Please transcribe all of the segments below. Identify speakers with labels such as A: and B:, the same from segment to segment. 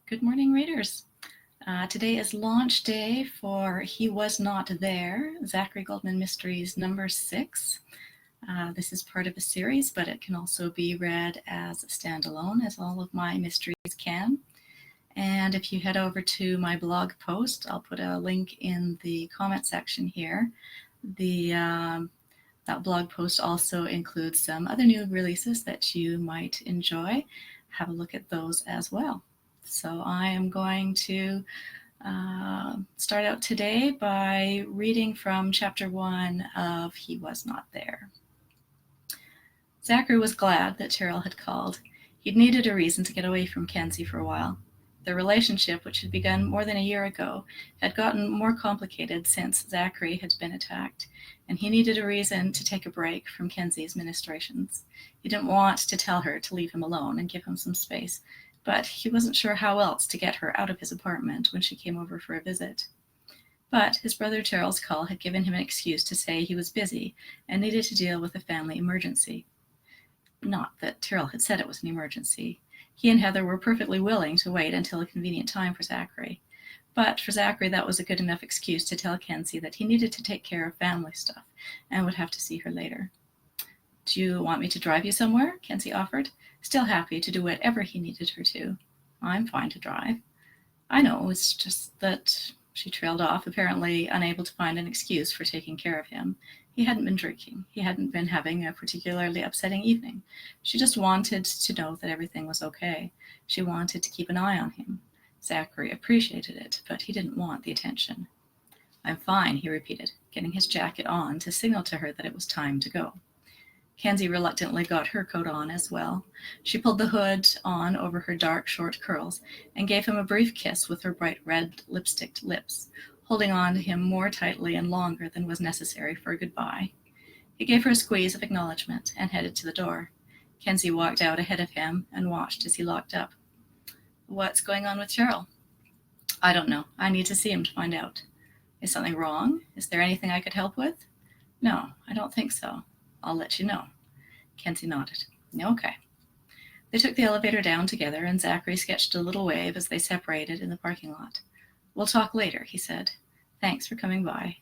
A: Good morning, readers. Today is launch day for He Was Not There, Zachary Goldman Mysteries number 6. This is part of a series, but it can also be read as a standalone, as all of my mysteries can. And if you head over to my blog post, I'll put a link in the comment section here. That blog post also includes some other new releases that you might enjoy. Have a look at those as well. So I am going to start out today by reading from chapter 1 of He Was Not There. Zachary was glad that Terrell had called. He'd needed a reason to get away from Kenzie for a while. Their relationship, which had begun more than a year ago, had gotten more complicated since Zachary had been attacked, and he needed a reason to take a break from Kenzie's ministrations. He didn't want to tell her to leave him alone and give him some space, but he wasn't sure how else to get her out of his apartment when she came over for a visit. But his brother Terrell's call had given him an excuse to say he was busy and needed to deal with a family emergency. Not that Terrell had said it was an emergency. He and Heather were perfectly willing to wait until a convenient time for Zachary. But for Zachary, that was a good enough excuse to tell Kenzie that he needed to take care of family stuff and would have to see her later. "Do you want me to drive you somewhere?" Kenzie offered, still happy to do whatever he needed her to. "I'm fine to drive." "I know, it's just that..." She trailed off, apparently unable to find an excuse for taking care of him. He hadn't been drinking. He hadn't been having a particularly upsetting evening. She just wanted to know that everything was okay. She wanted to keep an eye on him. Zachary appreciated it, but he didn't want the attention. "I'm fine," he repeated, getting his jacket on to signal to her that it was time to go. Kenzie reluctantly got her coat on as well. She pulled the hood on over her dark, short curls and gave him a brief kiss with her bright red lipsticked lips, holding on to him more tightly and longer than was necessary for a goodbye. He gave her a squeeze of acknowledgement and headed to the door. Kenzie walked out ahead of him and watched as he locked up. "What's going on with Terrell?" "I don't know. I need to see him to find out." "Is something wrong? Is there anything I could help with?" "No, I don't think so. I'll let you know." Kenzie nodded. "Okay." They took the elevator down together, and Zachary sketched a little wave as they separated in the parking lot. "We'll talk later," he said. "Thanks for coming by."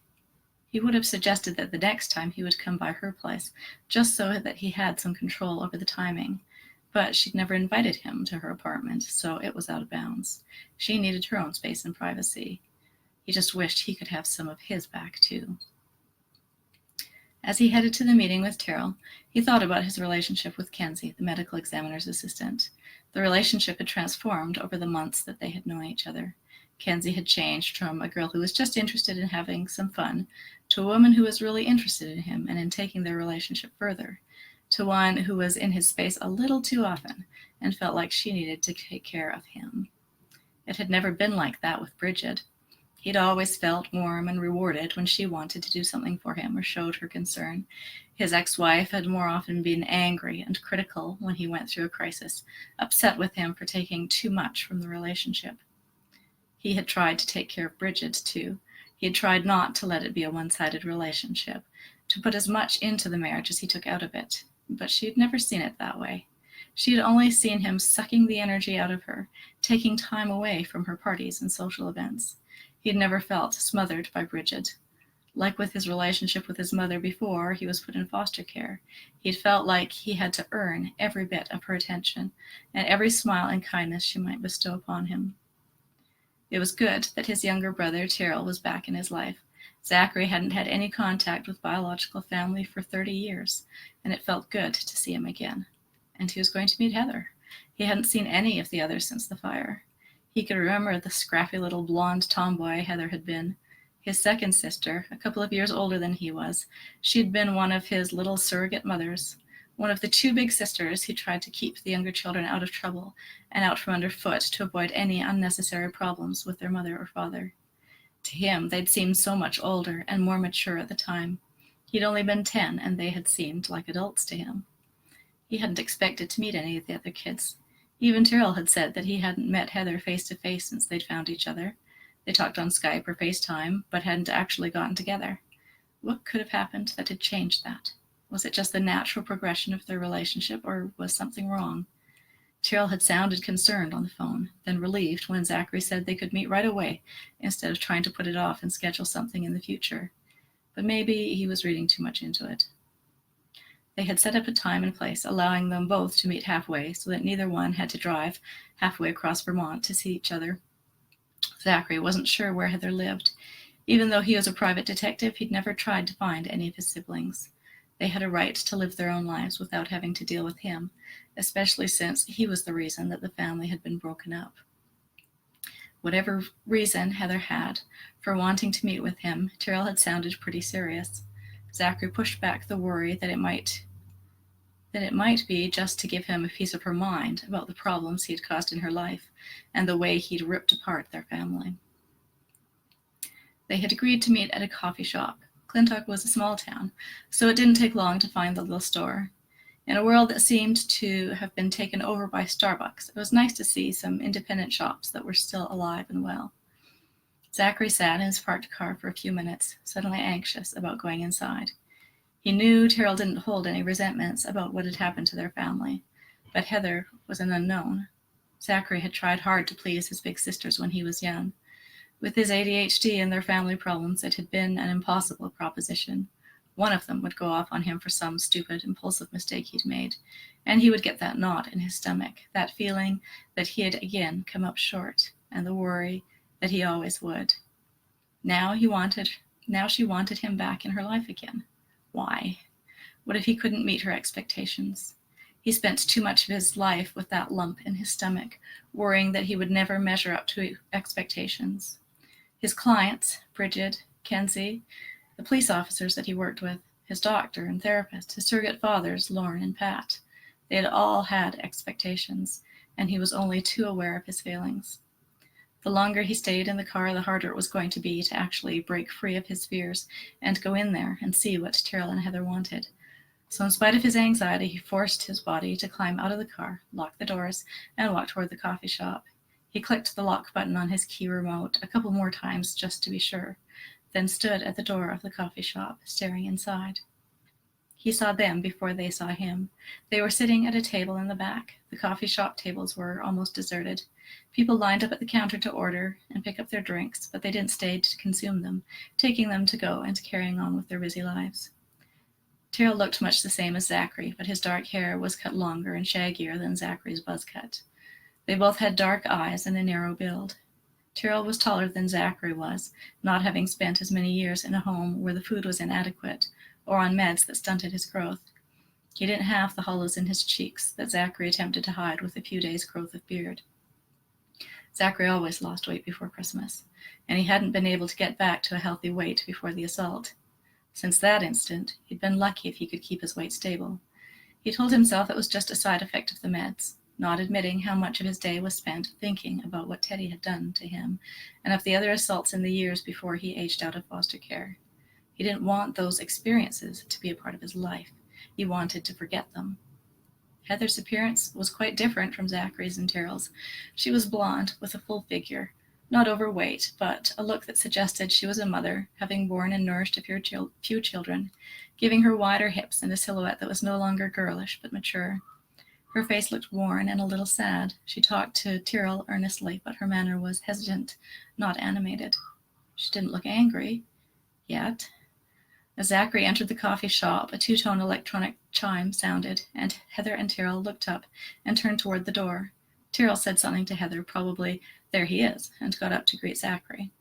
A: He would have suggested that the next time he would come by her place, just so that he had some control over the timing. But she'd never invited him to her apartment, so it was out of bounds. She needed her own space and privacy. He just wished he could have some of his back, too. As he headed to the meeting with Terrell, he thought about his relationship with Kenzie, the medical examiner's assistant. The relationship had transformed over the months that they had known each other. Kenzie had changed from a girl who was just interested in having some fun to a woman who was really interested in him and in taking their relationship further, to one who was in his space a little too often and felt like she needed to take care of him. It had never been like that with Bridget. He'd always felt warm and rewarded when she wanted to do something for him or showed her concern. His ex-wife had more often been angry and critical when he went through a crisis, upset with him for taking too much from the relationship. He had tried to take care of Bridget, too. He had tried not to let it be a one-sided relationship, to put as much into the marriage as he took out of it. But she had never seen it that way. She had only seen him sucking the energy out of her, taking time away from her parties and social events. He had never felt smothered by Bridget. Like with his relationship with his mother before he was put in foster care, he had felt like he had to earn every bit of her attention and every smile and kindness she might bestow upon him. It was good that his younger brother, Terrell, was back in his life. Zachary hadn't had any contact with biological family for 30 years, and it felt good to see him again. And he was going to meet Heather. He hadn't seen any of the others since the fire. He could remember the scrappy little blonde tomboy Heather had been. His second sister, a couple of years older than he was, she'd been one of his little surrogate mothers, one of the two big sisters who tried to keep the younger children out of trouble and out from underfoot to avoid any unnecessary problems with their mother or father. To him, they'd seemed so much older and more mature at the time. He'd only been 10, and they had seemed like adults to him. He hadn't expected to meet any of the other kids. Even Terrell had said that he hadn't met Heather face-to-face since they'd found each other. They talked on Skype or FaceTime, but hadn't actually gotten together. What could have happened that had changed that? Was it just the natural progression of their relationship, or was something wrong? Tyrrell had sounded concerned on the phone, then relieved when Zachary said they could meet right away instead of trying to put it off and schedule something in the future. But maybe he was reading too much into it. They had set up a time and place, allowing them both to meet halfway so that neither one had to drive halfway across Vermont to see each other. Zachary wasn't sure where Heather lived. Even though he was a private detective, he'd never tried to find any of his siblings. They had a right to live their own lives without having to deal with him, especially since he was the reason that the family had been broken up. Whatever reason Heather had for wanting to meet with him, Tyrrell had sounded pretty serious. Zachary pushed back the worry that it might be just to give him a piece of her mind about the problems he'd caused in her life and the way he'd ripped apart their family. They had agreed to meet at a coffee shop. Clintock was a small town, so it didn't take long to find the little store. In a world that seemed to have been taken over by Starbucks, it was nice to see some independent shops that were still alive and well. Zachary sat in his parked car for a few minutes, suddenly anxious about going inside. He knew Tyrrell didn't hold any resentments about what had happened to their family, but Heather was an unknown. Zachary had tried hard to please his big sisters when he was young. With his ADHD and their family problems, it had been an impossible proposition. One of them would go off on him for some stupid, impulsive mistake he'd made, and he would get that knot in his stomach, that feeling that he had again come up short, and the worry that he always would. Now she wanted him back in her life again. Why? What if he couldn't meet her expectations? He spent too much of his life with that lump in his stomach, worrying that he would never measure up to expectations. His clients, Bridget, Kenzie, the police officers that he worked with, his doctor and therapist, his surrogate fathers, Lauren and Pat, they had all had expectations, and he was only too aware of his failings. The longer he stayed in the car, the harder it was going to be to actually break free of his fears and go in there and see what Tyrrell and Heather wanted. So in spite of his anxiety, he forced his body to climb out of the car, lock the doors, and walk toward the coffee shop. He clicked the lock button on his key remote a couple more times just to be sure, then stood at the door of the coffee shop, staring inside. He saw them before they saw him. They were sitting at a table in the back. The coffee shop tables were almost deserted. People lined up at the counter to order and pick up their drinks, but they didn't stay to consume them, taking them to go and carrying on with their busy lives. Tyrrell looked much the same as Zachary, but his dark hair was cut longer and shaggier than Zachary's buzz cut. They both had dark eyes and a narrow build. Tyrrell was taller than Zachary was, not having spent as many years in a home where the food was inadequate or on meds that stunted his growth. He didn't have the hollows in his cheeks that Zachary attempted to hide with a few days' growth of beard. Zachary always lost weight before Christmas, and he hadn't been able to get back to a healthy weight before the assault. Since that instant, he'd been lucky if he could keep his weight stable. He told himself it was just a side effect of the meds, not admitting how much of his day was spent thinking about what Teddy had done to him and of the other assaults in the years before he aged out of foster care. He didn't want those experiences to be a part of his life. He wanted to forget them. Heather's appearance was quite different from Zachary's and Tyrrell's. She was blonde, with a full figure, not overweight, but a look that suggested she was a mother, having borne and nourished a few children, giving her wider hips and a silhouette that was no longer girlish but mature. Her face looked worn and a little sad. She talked to Tyrrell earnestly, but her manner was hesitant, not animated. She didn't look angry, yet. As Zachary entered the coffee shop, a two-tone electronic chime sounded, and Heather and Tyrrell looked up and turned toward the door. Tyrrell said something to Heather, probably, "There he is," and got up to greet Zachary.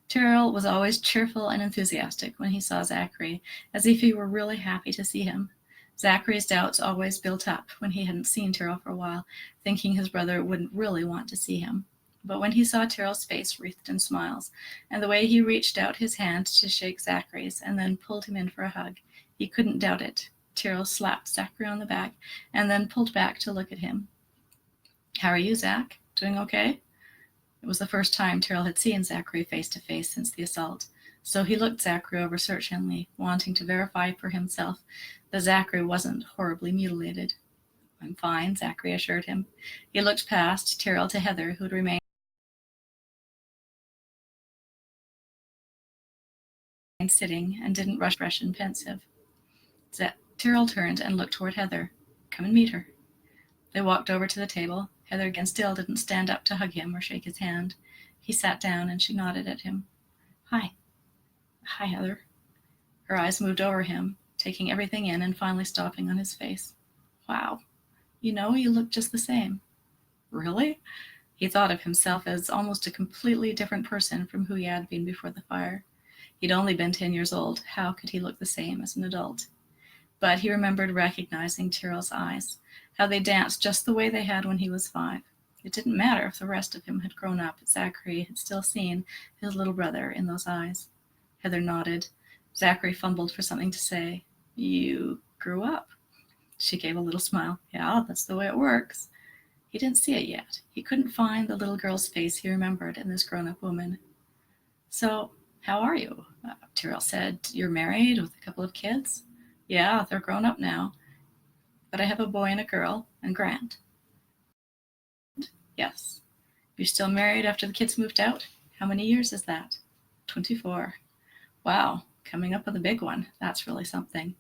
A: Tyrrell was always cheerful and enthusiastic when he saw Zachary, as if he were really happy to see him. Zachary's doubts always built up when he hadn't seen Tyrrell for a while, thinking his brother wouldn't really want to see him. But when he saw Tyrrell's face wreathed in smiles, and the way he reached out his hand to shake Zachary's and then pulled him in for a hug, he couldn't doubt it. Tyrrell slapped Zachary on the back and then pulled back to look at him. "How are you, Zach? Doing okay?" It was the first time Tyrrell had seen Zachary face to face since the assault, so he looked Zachary over searchingly, wanting to verify for himself that Zachary wasn't horribly mutilated. "I'm fine," Zachary assured him. He looked past Tyrrell to Heather, who had remained sitting and didn't rush fresh and pensive. Tyrrell turned and looked toward Heather. "Come and meet her." They walked over to the table. Heather again still didn't stand up to hug him or shake his hand. He sat down and she nodded at him. Hi. Hi, Heather. Her eyes moved over him, taking everything in and finally stopping on his face. Wow. You look just the same. Really? He thought of himself as almost a completely different person from who he had been before the fire. He'd only been 10 years old. How could he look the same as an adult? But he remembered recognizing Tyrrell's eyes, how they danced just the way they had when he was 5. It didn't matter if the rest of him had grown up. Zachary had still seen his little brother in those eyes. Heather nodded. Zachary fumbled for something to say. You grew up. She gave a little smile. Yeah, that's the way it works. He didn't see it yet. He couldn't find the little girl's face he remembered in this grown-up woman. So, how are you? Tyrrell said. You're married with a couple of kids? Yeah, they're grown up now. But I have a boy and a girl, and Grant. Yes. You're still married after the kids moved out? How many years is that? 24. Wow, coming up with a big one. That's really something.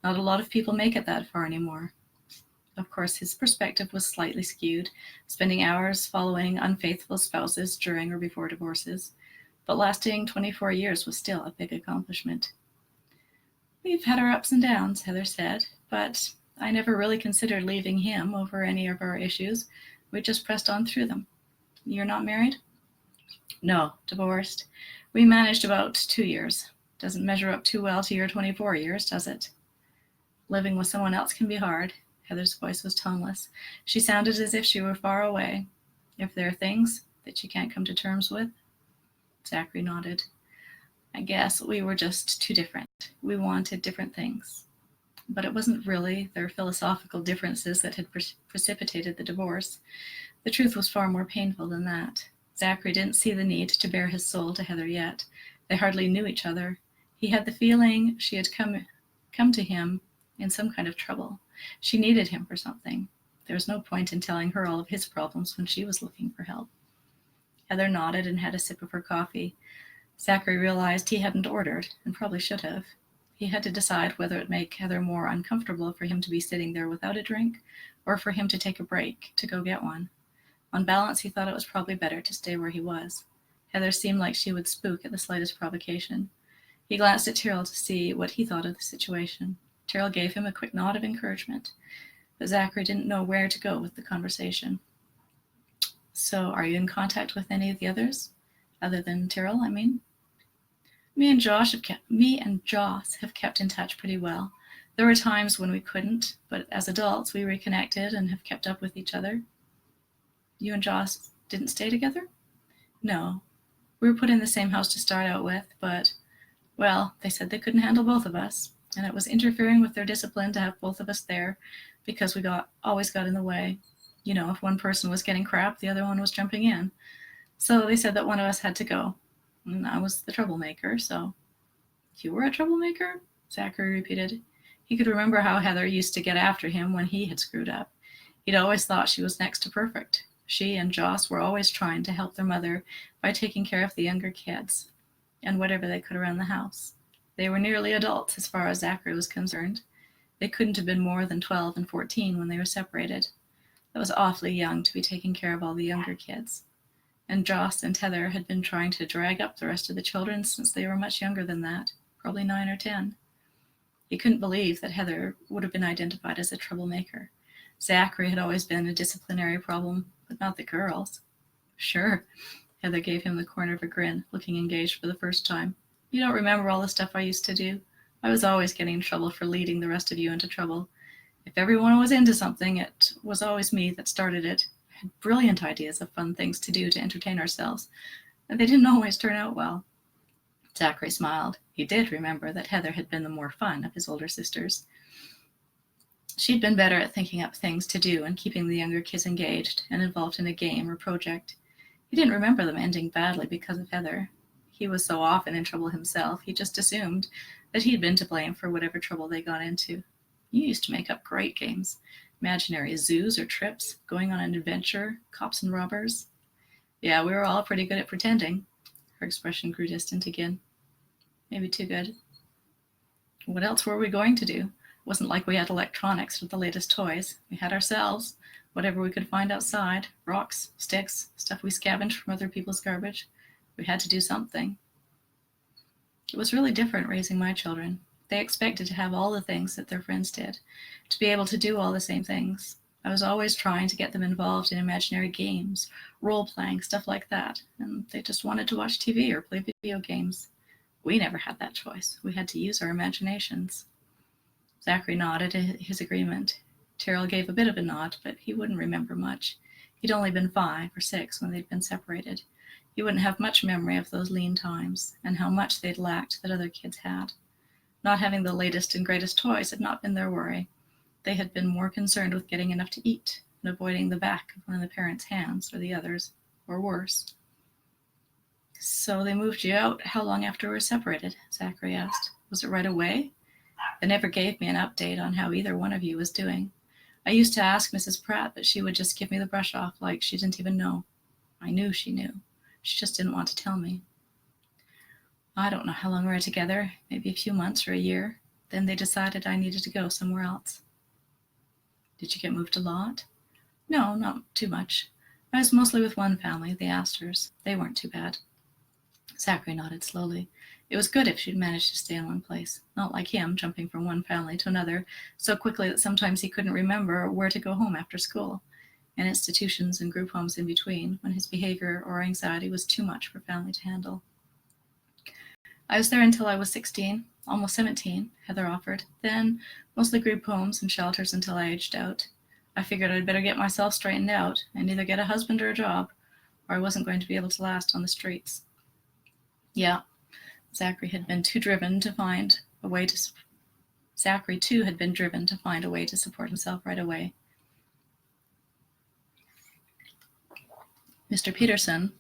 A: Not a lot of people make it that far anymore. Of course, his perspective was slightly skewed, spending hours following unfaithful spouses during or before divorces, but lasting 24 years was still a big accomplishment. We've had our ups and downs, Heather said, but I never really considered leaving him over any of our issues. We just pressed on through them. You're not married? No, divorced. We managed about 2 years. Doesn't measure up too well to your 24 years, does it? Living with someone else can be hard. Heather's voice was toneless. She sounded as if she were far away. If there are things that you can't come to terms with? Zachary nodded. I guess we were just too different. We wanted different things. But it wasn't really their philosophical differences that had precipitated the divorce. The truth was far more painful than that. Zachary didn't see the need to bare his soul to Heather yet. They hardly knew each other. He had the feeling she had come to him in some kind of trouble. She needed him for something. There was no point in telling her all of his problems when she was looking for help. Heather nodded and had a sip of her coffee. Zachary realized he hadn't ordered, and probably should have. He had to decide whether it would make Heather more uncomfortable for him to be sitting there without a drink, or for him to take a break, to go get one. On balance, he thought it was probably better to stay where he was. Heather seemed like she would spook at the slightest provocation. He glanced at Tyrrell to see what he thought of the situation. Tyrrell gave him a quick nod of encouragement, but Zachary didn't know where to go with the conversation. So, are you in contact with any of the others? Other than Tyrrell, I mean? Me and Joss have kept in touch pretty well. There were times when we couldn't, but as adults we reconnected and have kept up with each other. You and Joss didn't stay together? No. We were put in the same house to start out with, but, well, they said they couldn't handle both of us, and it was interfering with their discipline to have both of us there because we always got in the way. You know, if one person was getting crap, the other one was jumping in. So they said that one of us had to go. And I was the troublemaker, so. You were a troublemaker? Zachary repeated. He could remember how Heather used to get after him when he had screwed up. He'd always thought she was next to perfect. She and Joss were always trying to help their mother by taking care of the younger kids and whatever they could around the house. They were nearly adults as far as Zachary was concerned. They couldn't have been more than 12 and 14 when they were separated. That was awfully young to be taking care of all the younger kids. And Joss and Heather had been trying to drag up the rest of the children since they were much younger than that, probably 9 or 10. He couldn't believe that Heather would have been identified as a troublemaker. Zachary had always been a disciplinary problem, but not the girls. Sure. Heather gave him the corner of a grin, looking engaged for the first time. You don't remember all the stuff I used to do? I was always getting in trouble for leading the rest of you into trouble. If everyone was into something, it was always me that started it. I had brilliant ideas of fun things to do to entertain ourselves, and they didn't always turn out well. Zachary smiled. He did remember that Heather had been the more fun of his older sisters. She'd been better at thinking up things to do and keeping the younger kids engaged and involved in a game or project. He didn't remember them ending badly because of Heather. He was so often in trouble himself, he just assumed that he'd been to blame for whatever trouble they got into. You used to make up great games. Imaginary zoos or trips, going on an adventure, cops and robbers. Yeah, we were all pretty good at pretending. Her expression grew distant again. Maybe too good. What else were we going to do? It wasn't like we had electronics or the latest toys. We had ourselves. whatever we could find outside, rocks, sticks, stuff we scavenged from other people's garbage. We had to do something. It was really different raising my children. They expected to have all the things that their friends did, to be able to do all the same things. I was always trying to get them involved in imaginary games, role-playing, stuff like that, and they just wanted to watch TV or play video games. We never had that choice. We had to use our imaginations. Zachary nodded his agreement. Terrell gave a bit of a nod, but he wouldn't remember much. He'd only been 5 or 6 when they'd been separated. He wouldn't have much memory of those lean times and how much they'd lacked that other kids had. Not having the latest and greatest toys had not been their worry. They had been more concerned with getting enough to eat and avoiding the back of one of the parents' hands or the others, or worse. So they moved you out how long after we were separated? Zachary asked. Was it right away? They never gave me an update on how either one of you was doing. I used to ask Mrs. Pratt, but she would just give me the brush off like she didn't even know. I knew she knew. She just didn't want to tell me. I don't know how long we were together, maybe a few months or a year. Then they decided I needed to go somewhere else. Did you get moved a lot? No, not too much. I was mostly with one family, the Astors. They weren't too bad. Zachary nodded slowly. It was good if she'd managed to stay in one place, not like him, jumping from one family to another so quickly that sometimes he couldn't remember where to go home after school, and institutions and group homes in between, when his behavior or anxiety was too much for family to handle. I was there until I was 16, almost 17, Heather offered. Then, mostly group homes and shelters until I aged out. I figured I'd better get myself straightened out and either get a husband or a job, or I wasn't going to be able to last on the streets. Yeah, Zachary too had been driven to find a way to support himself right away. Mr. Peterson,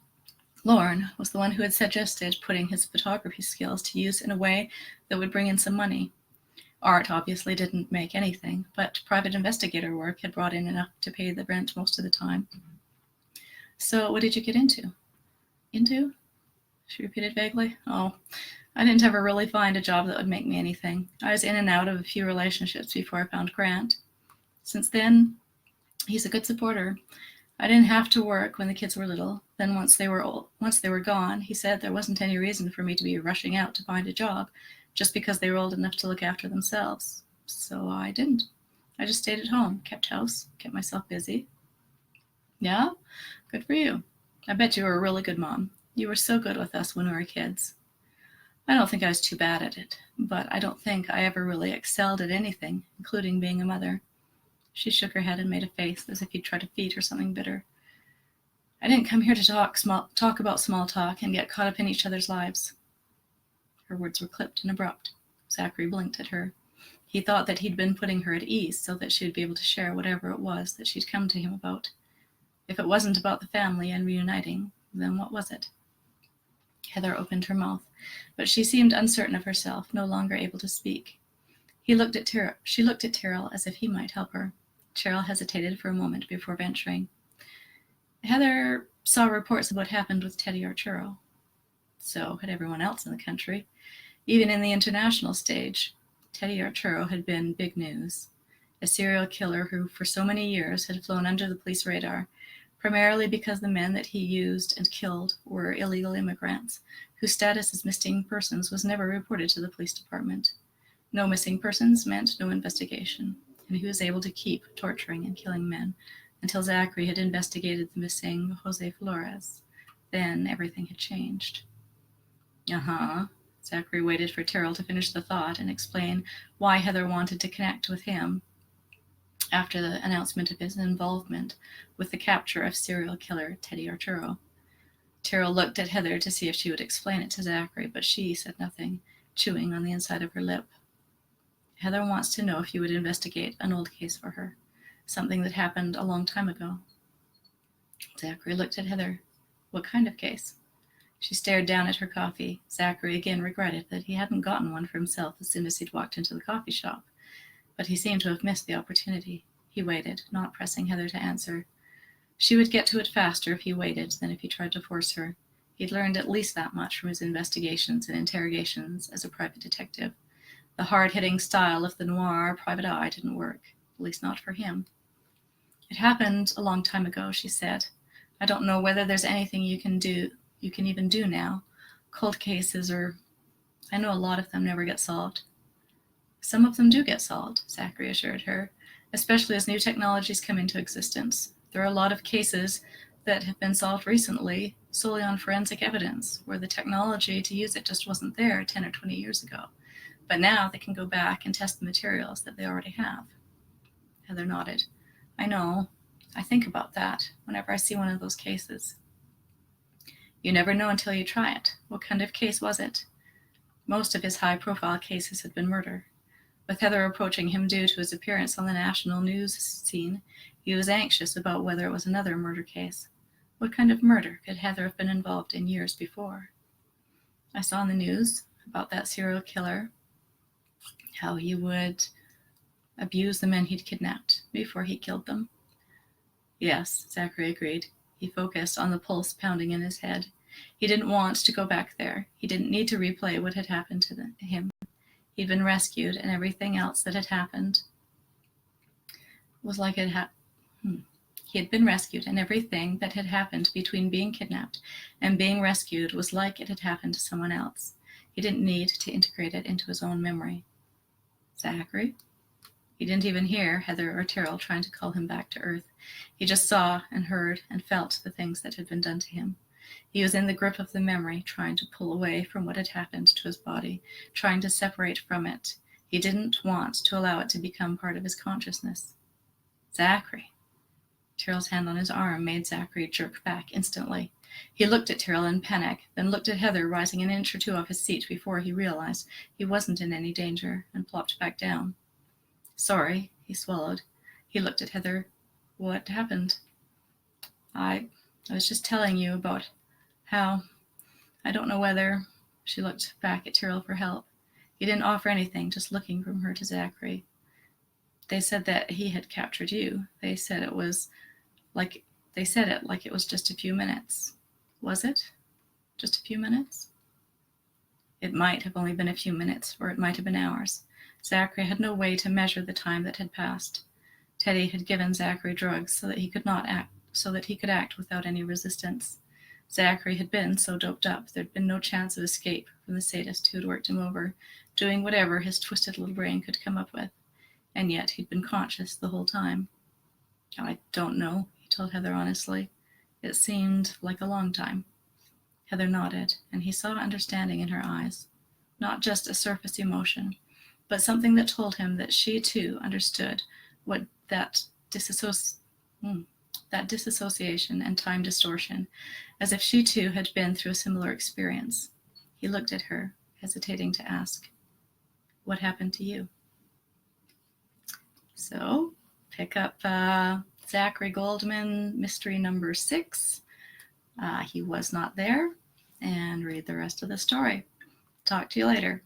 A: Lorne, was the one who had suggested putting his photography skills to use in a way that would bring in some money. Art obviously didn't make anything, but private investigator work had brought in enough to pay the rent most of the time. So what did you get into? Into? She repeated vaguely. Oh, I didn't ever really find a job that would make me anything. I was in and out of a few relationships before I found Grant. Since then, he's a good supporter. I didn't have to work when the kids were little. Then once they were gone, he said there wasn't any reason for me to be rushing out to find a job just because they were old enough to look after themselves. So I didn't. I just stayed at home, kept house, kept myself busy. Yeah? Good for you. I bet you were a really good mom. You were so good with us when we were kids. I don't think I was too bad at it, but I don't think I ever really excelled at anything, including being a mother. She shook her head and made a face as if he'd try to feed her something bitter. I didn't come here to talk about small talk and get caught up in each other's lives. Her words were clipped and abrupt. Zachary blinked at her. He thought that he'd been putting her at ease so that she would be able to share whatever it was that she'd come to him about. If it wasn't about the family and reuniting, then what was it? Heather opened her mouth, but she seemed uncertain of herself, no longer able to speak. She looked at Terrell as if he might help her. Terrell hesitated for a moment before venturing. Heather saw reports of what happened with Teddy Arturo. So had everyone else in the country. Even in the international stage, Teddy Arturo had been big news. A serial killer who, for so many years, had flown under the police radar, primarily because the men that he used and killed were illegal immigrants, whose status as missing persons was never reported to the police department. No missing persons meant no investigation, and he was able to keep torturing and killing men until Zachary had investigated the missing Jose Flores. Then everything had changed. Zachary waited for Terrell to finish the thought and explain why Heather wanted to connect with him after the announcement of his involvement with the capture of serial killer Teddy Arturo. Terrell looked at Heather to see if she would explain it to Zachary, but she said nothing, chewing on the inside of her lip. Heather wants to know if you would investigate an old case for her, something that happened a long time ago. Zachary looked at Heather. What kind of case? She stared down at her coffee. Zachary again regretted that he hadn't gotten one for himself as soon as he'd walked into the coffee shop, but he seemed to have missed the opportunity. He waited, not pressing Heather to answer. She would get to it faster if he waited than if he tried to force her. He'd learned at least that much from his investigations and interrogations as a private detective. The hard-hitting style of the noir private eye didn't work, at least not for him. It happened a long time ago, she said. I don't know whether there's anything you can even do now. Cold cases I know a lot of them never get solved. Some of them do get solved, Zachary assured her, especially as new technologies come into existence. There are a lot of cases that have been solved recently solely on forensic evidence, where the technology to use it just wasn't there 10 or 20 years ago. But now they can go back and test the materials that they already have. Heather nodded. I know. I think about that whenever I see one of those cases. You never know until you try it. What kind of case was it? Most of his high-profile cases had been murder. With Heather approaching him due to his appearance on the national news scene, he was anxious about whether it was another murder case. What kind of murder could Heather have been involved in years before? I saw in the news about that serial killer, how he would abuse the men he'd kidnapped before he killed them. Yes, Zachary agreed. He focused on the pulse pounding in his head. He didn't want to go back there. He didn't need to replay what had happened to him. He'd been rescued, and everything else that had happened was like it had. He had been rescued, and everything that had happened between being kidnapped and being rescued was like it had happened to someone else. He didn't need to integrate it into his own memory. Zachary? He didn't even hear Heather or Terrell trying to call him back to earth. He just saw and heard and felt the things that had been done to him. He was in the grip of the memory, trying to pull away from what had happened to his body, trying to separate from it. He didn't want to allow it to become part of his consciousness. Zachary. Terrell's hand on his arm made Zachary jerk back instantly. He looked at Terrell in panic, then looked at Heather rising an inch or two off his seat before he realized he wasn't in any danger and plopped back down. Sorry, he swallowed. He looked at Heather. What happened? I was just telling you about how, I don't know whether, she looked back at Terrell for help. He didn't offer anything, just looking from her to Zachary. They said that he had captured you. They said it like it was just a few minutes. Was it? Just a few minutes? It might have only been a few minutes, or it might have been hours. Zachary had no way to measure the time that had passed. Teddy had given Zachary drugs so that he could act without any resistance. Zachary had been so doped up there'd been no chance of escape from the sadist who had worked him over, doing whatever his twisted little brain could come up with. And yet he'd been conscious the whole time. I don't know, he told Heather honestly. It seemed like a long time. Heather nodded, and he saw understanding in her eyes. Not just a surface emotion, but something that told him that she too understood what that disassociation and time distortion, as if she too had been through a similar experience. He looked at her, hesitating to ask, "What happened to you?" So, pick up Zachary Goldman, mystery number 6. He was not there, and read the rest of the story. Talk to you later.